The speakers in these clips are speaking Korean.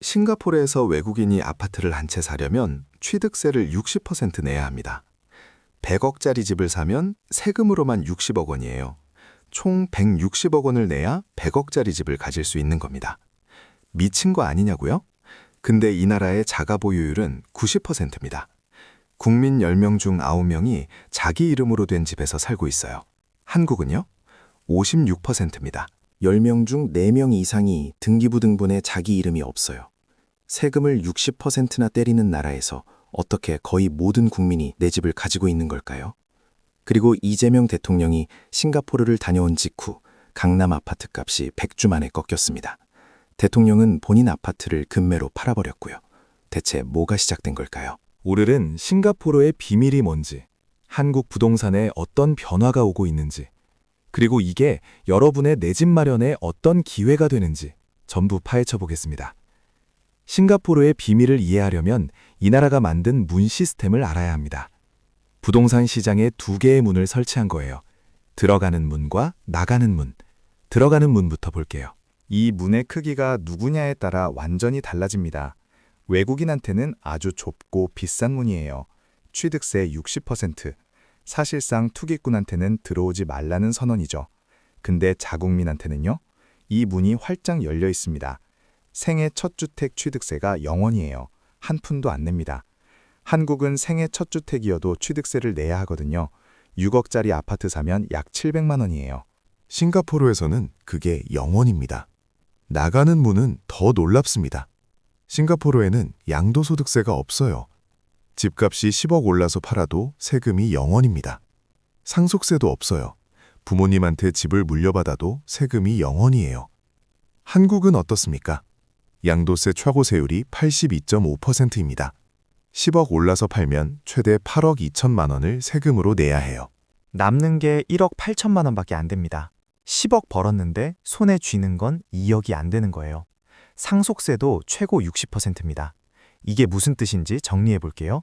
싱가포르에서 외국인이 아파트를 한 채 사려면 취득세를 60% 내야 합니다. 100억짜리 집을 사면 세금으로만 60억 원이에요. 총 160억 원을 내야 100억짜리 집을 가질 수 있는 겁니다. 미친 거 아니냐고요? 근데 이 나라의 자가 보유율은 90%입니다. 국민 10명 중 9명이 자기 이름으로 된 집에서 살고 있어요. 한국은요? 56%입니다. 10명 중 4명 이상이 등기부등본에 자기 이름이 없어요. 세금을 60%나 때리는 나라에서 어떻게 거의 모든 국민이 내 집을 가지고 있는 걸까요? 그리고 이재명 대통령이 싱가포르를 다녀온 직후 강남 아파트 값이 100주 만에 꺾였습니다. 대통령은 본인 아파트를 급매로 팔아버렸고요. 대체 뭐가 시작된 걸까요? 오늘은 싱가포르의 비밀이 뭔지, 한국 부동산에 어떤 변화가 오고 있는지, 그리고 이게 여러분의 내 집 마련에 어떤 기회가 되는지 전부 파헤쳐 보겠습니다. 싱가포르의 비밀을 이해하려면 이 나라가 만든 문 시스템을 알아야 합니다. 부동산 시장에 두 개의 문을 설치한 거예요. 들어가는 문과 나가는 문. 들어가는 문부터 볼게요. 이 문의 크기가 누구냐에 따라 완전히 달라집니다. 외국인한테는 아주 좁고 비싼 문이에요. 취득세 60%. 사실상 투기꾼한테는 들어오지 말라는 선언이죠. 근데 자국민한테는요? 이 문이 활짝 열려 있습니다. 생애 첫 주택 취득세가 0원이에요. 한 푼도 안 냅니다. 한국은 생애 첫 주택이어도 취득세를 내야 하거든요. 6억짜리 아파트 사면 약 700만 원이에요. 싱가포르에서는 그게 0원입니다. 나가는 문은 더 놀랍습니다. 싱가포르에는 양도소득세가 없어요. 집값이 10억 올라서 팔아도 세금이 0원입니다. 상속세도 없어요. 부모님한테 집을 물려받아도 세금이 0원이에요. 한국은 어떻습니까? 양도세 최고세율이 82.5%입니다. 10억 올라서 팔면 최대 8억 2천만 원을 세금으로 내야 해요. 남는 게 1억 8천만 원밖에 안 됩니다. 10억 벌었는데 손에 쥐는 건 2억이 안 되는 거예요. 상속세도 최고 60%입니다. 이게 무슨 뜻인지 정리해 볼게요.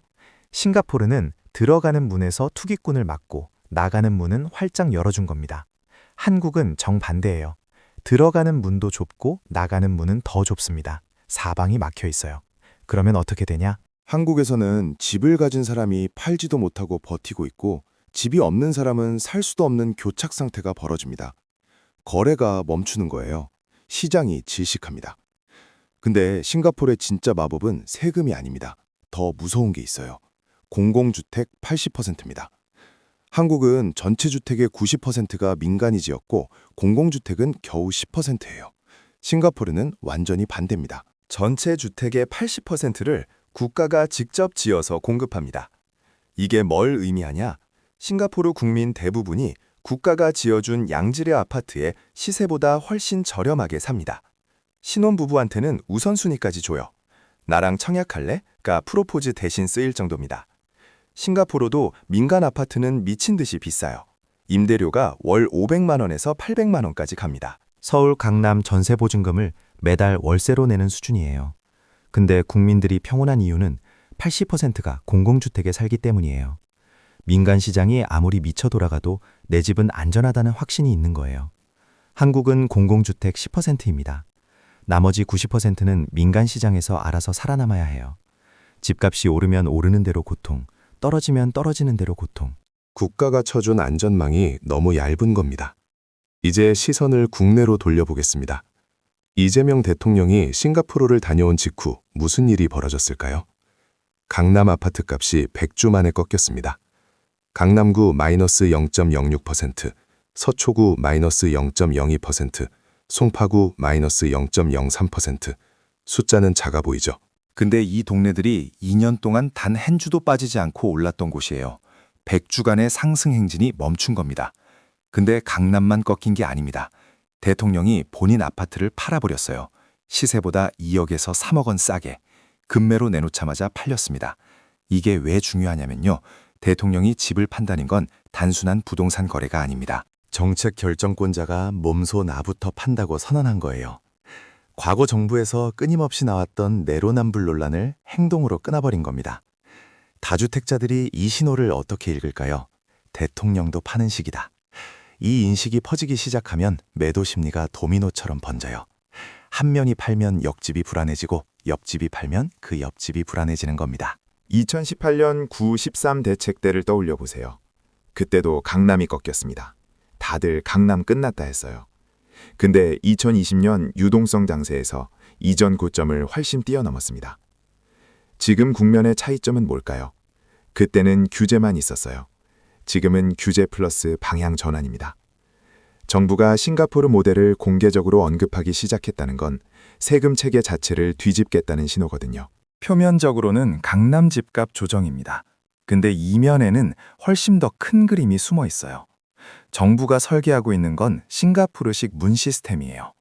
싱가포르는 들어가는 문에서 투기꾼을 막고 나가는 문은 활짝 열어준 겁니다. 한국은 정반대예요. 들어가는 문도 좁고 나가는 문은 더 좁습니다. 사방이 막혀 있어요. 그러면 어떻게 되냐? 한국에서는 집을 가진 사람이 팔지도 못하고 버티고 있고 집이 없는 사람은 살 수도 없는 교착 상태가 벌어집니다. 거래가 멈추는 거예요. 시장이 질식합니다. 근데 싱가포르의 진짜 마법은 세금이 아닙니다. 더 무서운 게 있어요. 공공주택 80%입니다. 한국은 전체 주택의 90%가 민간이 지었고 공공주택은 겨우 10%예요. 싱가포르는 완전히 반대입니다. 전체 주택의 80%를 국가가 직접 지어서 공급합니다. 이게 뭘 의미하냐? 싱가포르 국민 대부분이 국가가 지어준 양질의 아파트에 시세보다 훨씬 저렴하게 삽니다. 신혼부부한테는 우선순위까지 줘요. 나랑 청약할래?가 프로포즈 대신 쓰일 정도입니다. 싱가포르도 민간 아파트는 미친 듯이 비싸요. 임대료가 월 500만 원에서 800만 원까지 갑니다. 서울, 강남 전세 보증금을 매달 월세로 내는 수준이에요. 근데 국민들이 평온한 이유는 80%가 공공주택에 살기 때문이에요. 민간 시장이 아무리 미쳐 돌아가도 내 집은 안전하다는 확신이 있는 거예요. 한국은 공공주택 10%입니다. 나머지 90%는 민간 시장에서 알아서 살아남아야 해요. 집값이 오르면 오르는 대로 고통, 떨어지면 떨어지는 대로 고통. 국가가 쳐준 안전망이 너무 얇은 겁니다. 이제 시선을 국내로 돌려보겠습니다. 이재명 대통령이 싱가포르를 다녀온 직후 무슨 일이 벌어졌을까요? 강남 아파트 값이 100주 만에 꺾였습니다. 강남구 마이너스 0.06%, 서초구 마이너스 0.02%, 송파구 마이너스 0.03%. 숫자는 작아 보이죠? 근데 이 동네들이 2년 동안 단 한 주도 빠지지 않고 올랐던 곳이에요. 100주간의 상승 행진이 멈춘 겁니다. 근데 강남만 꺾인 게 아닙니다. 대통령이 본인 아파트를 팔아버렸어요. 시세보다 2억에서 3억 원 싸게. 급매로 내놓자마자 팔렸습니다. 이게 왜 중요하냐면요. 대통령이 집을 판다는 건 단순한 부동산 거래가 아닙니다. 정책 결정권자가 몸소 나부터 판다고 선언한 거예요. 과거 정부에서 끊임없이 나왔던 내로남불 논란을 행동으로 끊어버린 겁니다. 다주택자들이 이 신호를 어떻게 읽을까요? 대통령도 파는 시기다. 이 인식이 퍼지기 시작하면 매도 심리가 도미노처럼 번져요. 한 면이 팔면 옆집이 불안해지고 옆집이 팔면 그 옆집이 불안해지는 겁니다. 2018년 9.13 대책 때를 떠올려 보세요. 그때도 강남이 꺾였습니다. 다들 강남 끝났다 했어요. 근데 2020년 유동성 장세에서 이전 고점을 훨씬 뛰어넘었습니다. 지금 국면의 차이점은 뭘까요? 그때는 규제만 있었어요. 지금은 규제 플러스 방향 전환입니다. 정부가 싱가포르 모델을 공개적으로 언급하기 시작했다는 건 세금 체계 자체를 뒤집겠다는 신호거든요. 표면적으로는 강남 집값 조정입니다. 근데 이면에는 훨씬 더 큰 그림이 숨어 있어요. 정부가 설계하고 있는 건 싱가포르식 문 시스템이에요.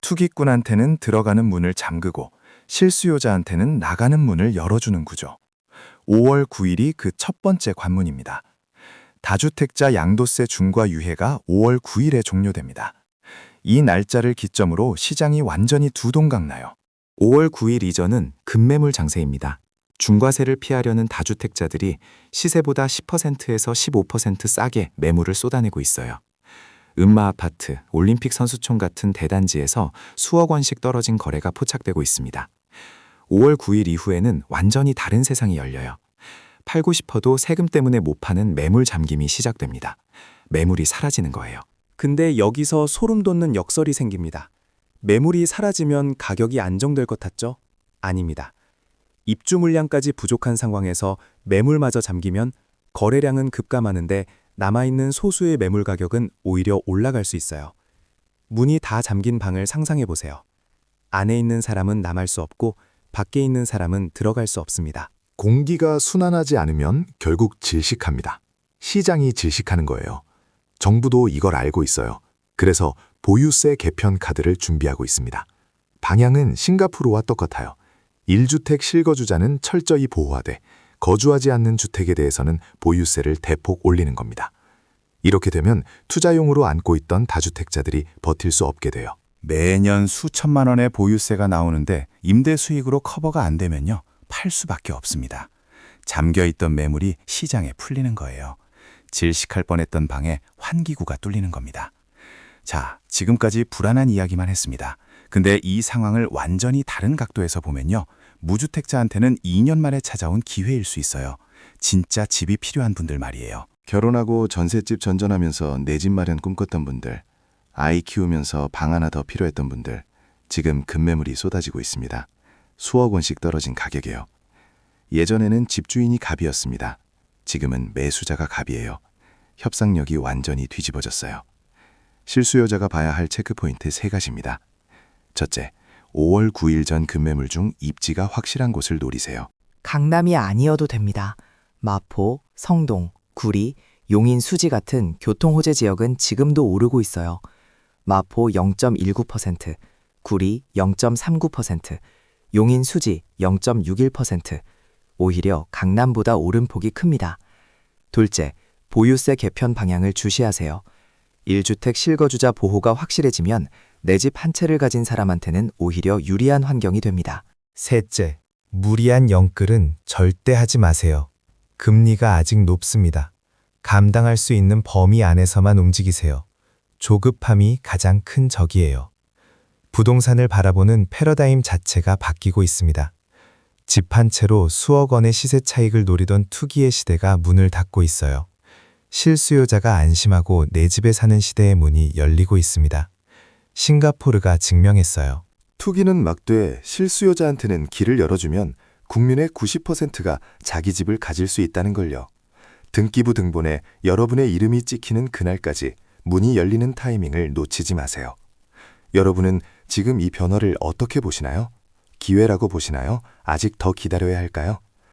투기꾼한테는 들어가는 문을 잠그고 실수요자한테는 나가는 문을 열어주는 구조. 5월 9일이 그 첫 번째 관문입니다. 다주택자 양도세 중과 유예가 5월 9일에 종료됩니다. 이 날짜를 기점으로 시장이 완전히 두동강 나요. 5월 9일 이전은 급매물 장세입니다. 중과세를 피하려는 다주택자들이 시세보다 10%에서 15% 싸게 매물을 쏟아내고 있어요. 음마아파트, 올림픽 선수촌 같은 대단지에서 수억 원씩 떨어진 거래가 포착되고 있습니다. 5월 9일 이후에는 완전히 다른 세상이 열려요. 팔고 싶어도 세금 때문에 못 파는 매물 잠김이 시작됩니다. 매물이 사라지는 거예요. 근데 여기서 소름 돋는 역설이 생깁니다. 매물이 사라지면 가격이 안정될 것 같죠? 아닙니다. 입주 물량까지 부족한 상황에서 매물마저 잠기면 거래량은 급감하는데 남아있는 소수의 매물 가격은 오히려 올라갈 수 있어요. 문이 다 잠긴 방을 상상해 보세요. 안에 있는 사람은 남을 수 없고 밖에 있는 사람은 들어갈 수 없습니다. 공기가 순환하지 않으면 결국 질식합니다. 시장이 질식하는 거예요. 정부도 이걸 알고 있어요. 그래서 보유세 개편 카드를 준비하고 있습니다. 방향은 싱가포르와 똑같아요. 1주택 실거주자는 철저히 보호하되 거주하지 않는 주택에 대해서는 보유세를 대폭 올리는 겁니다. 이렇게 되면 투자용으로 안고 있던 다주택자들이 버틸 수 없게 돼요. 매년 수천만 원의 보유세가 나오는데 임대 수익으로 커버가 안 되면요, 팔 수밖에 없습니다. 잠겨있던 매물이 시장에 풀리는 거예요. 질식할 뻔했던 방에 환기구가 뚫리는 겁니다. 자, 지금까지 불안한 이야기만 했습니다. 근데 이 상황을 완전히 다른 각도에서 보면요, 무주택자한테는 2년 만에 찾아온 기회일 수 있어요. 진짜 집이 필요한 분들 말이에요. 결혼하고 전셋집 전전하면서 내 집 마련 꿈꿨던 분들, 아이 키우면서 방 하나 더 필요했던 분들, 지금 급매물이 쏟아지고 있습니다. 수억 원씩 떨어진 가격이에요. 예전에는 집주인이 갑이었습니다. 지금은 매수자가 갑이에요. 협상력이 완전히 뒤집어졌어요. 실수요자가 봐야 할 체크포인트 3가지입니다. 첫째, 5월 9일 전 급매물 중 입지가 확실한 곳을 노리세요. 강남이 아니어도 됩니다. 마포, 성동, 구리, 용인, 수지 같은 교통호재 지역은 지금도 오르고 있어요. 마포 0.19%, 구리 0.39%, 용인, 수지 0.61%. 오히려 강남보다 오름폭이 큽니다. 둘째, 보유세 개편 방향을 주시하세요. 1주택 실거주자 보호가 확실해지면 내 집 한 채를 가진 사람한테는 오히려 유리한 환경이 됩니다. 셋째, 무리한 영끌은 절대 하지 마세요. 금리가 아직 높습니다. 감당할 수 있는 범위 안에서만 움직이세요. 조급함이 가장 큰 적이에요. 부동산을 바라보는 패러다임 자체가 바뀌고 있습니다. 집 한 채로 수억 원의 시세 차익을 노리던 투기의 시대가 문을 닫고 있어요. 실수요자가 안심하고 내 집에 사는 시대의 문이 열리고 있습니다. 싱가포르가 증명했어요. 투기는 막되 실수요자한테는 길을 열어주면 국민의 90%가 자기 집을 가질 수 있다는 걸요. 등기부 등본에 여러분의 이름이 찍히는 그날까지 문이 열리는 타이밍을 놓치지 마세요. 여러분은 지금 이 변화를 어떻게 보시나요? 기회라고 보시나요? 아직 더 기다려야 할까요?